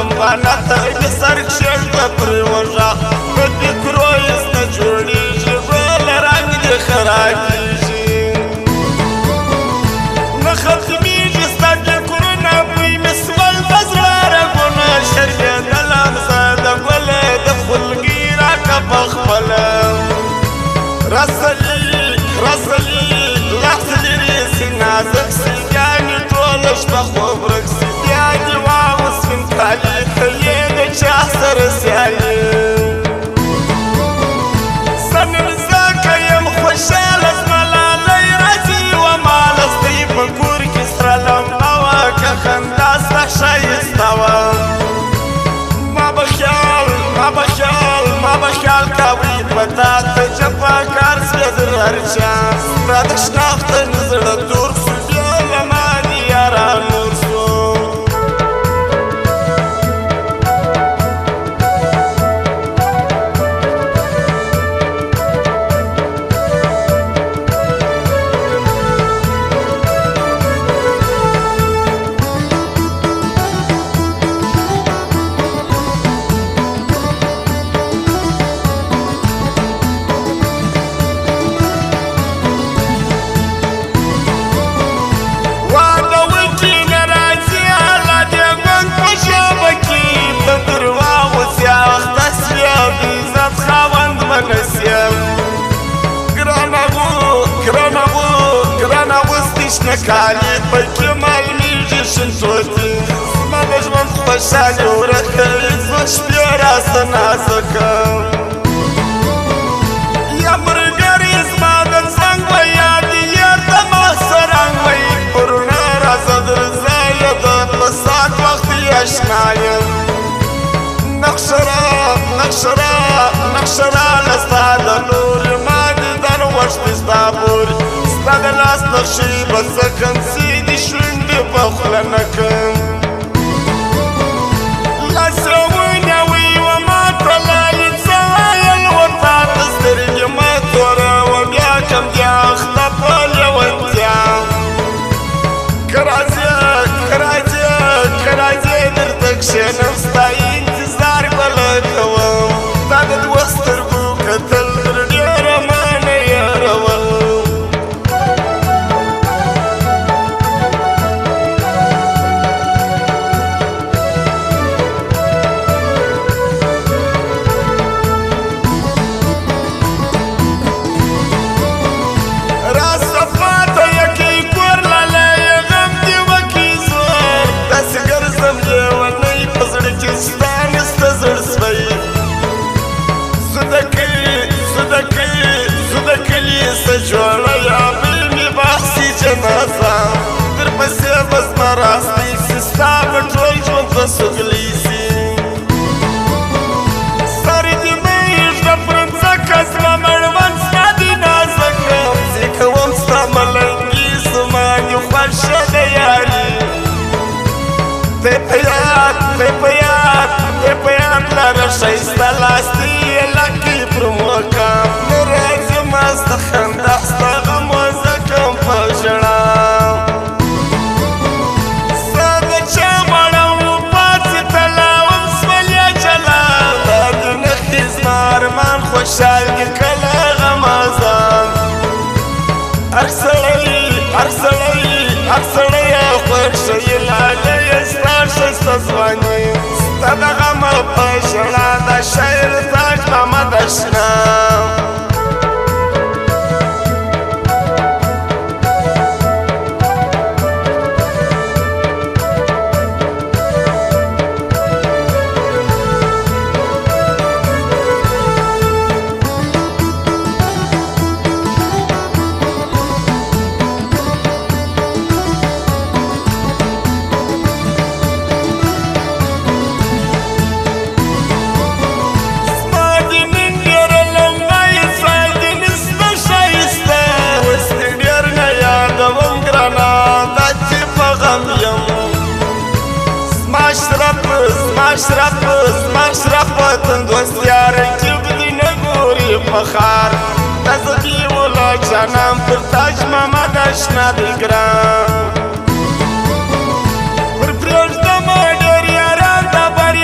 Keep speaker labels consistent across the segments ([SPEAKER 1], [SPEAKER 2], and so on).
[SPEAKER 1] کمبانا ته د سر کښېږده پرې وږه په فکرو هېڅ نه جوړېږي بل رنګ دې خرابېږي نه ختمېږي ستا فکرونه بوی مې سول په زړه رګونه شرمېدلم زه د ګله د خولګۍ راکه پخپله رسلي لاس لرې سي نازک سي بیا مې ټوله شپه خوب ورک سي بیا دې واغوسپین کالي ته یې د چا سره سیالي زه نن ځکه یم خوشحاله زما لالی راځي وما لستی په کور کې سره لمبه وه که خندا ستا ښایسته وه ما به خیال کاوی په تا ته جفاکار سپېدر هر چا ستا د شناخته مې زړه تور سو بیا له ما دې یاران نور سو ګرانه اوس دې شنه کالي پکې معلومېږي شنتوتي زما د ژوند خوشحالي ورکه څو شپې راسه نازکه یا ملګري زما د څنګ وه یا دې یار د ما سرنګ وی پرونه راځه درځه یا د په ساعت وخت یې اشنا یم نقشه را له ستا د لورې ما دې در غوښتې ستا پورې ستا د لاس نقشې به څه کم سي دې شونډې په خوله نه کم لاس یې ونیوی وه ما ته لالې څه ویل ورته ته سترګې مه توروه بیا کم دې اخته په لیونتیا که راځې درته کښېنم ستا انتظار به له کوم ستا د دوه سترګو کتل تر ډېره ما نه یارول جوړه یا بل مې باسي جنازه در پسې به زما راستی سي ستا به ټول ژوند به سوګلی سي سر دې مه ایږده پر مځکه زما مړوند ستا دې نازکه زه کوم ستا ملنګي زما دې خوښه د یاري ته په یاد لره ښایسته لاس دې یې لکې پر موکم نه راځي ما ستا خندا ستا غم وزه کم په ژړا زه د چا غواړم وپاڅې تلاوم سول یا جلا دا د نښې زما ارمان خوشحال دې کله غمازان هر سړی خوښ ښه لاله یې ستا ښایسته ځواني ستا د غمه په ژړا دا شاعر تاج محمد اشنا مشرف وطن دوستیا رکیب دی نگوری فخار تزدی ولا جانم پر تاج محمد اشنا دی گرام پر پریوش دا ما دیر یاران دا بر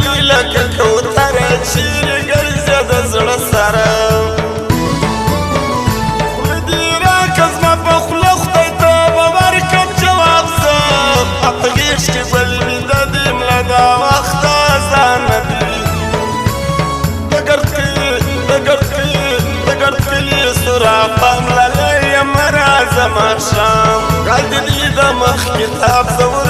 [SPEAKER 1] کوي لکه کوتره چیرې ګرځې د زړه سره خوله دې راکړه زما په خوله خدای ته به ورکړم جواب زه په غېږ کې بل وینده دې مړه دا وخته ځان نه دي د ګرد کلي سوراخان لالی یم راځه ماښام ګل دې د مخ کتاب زه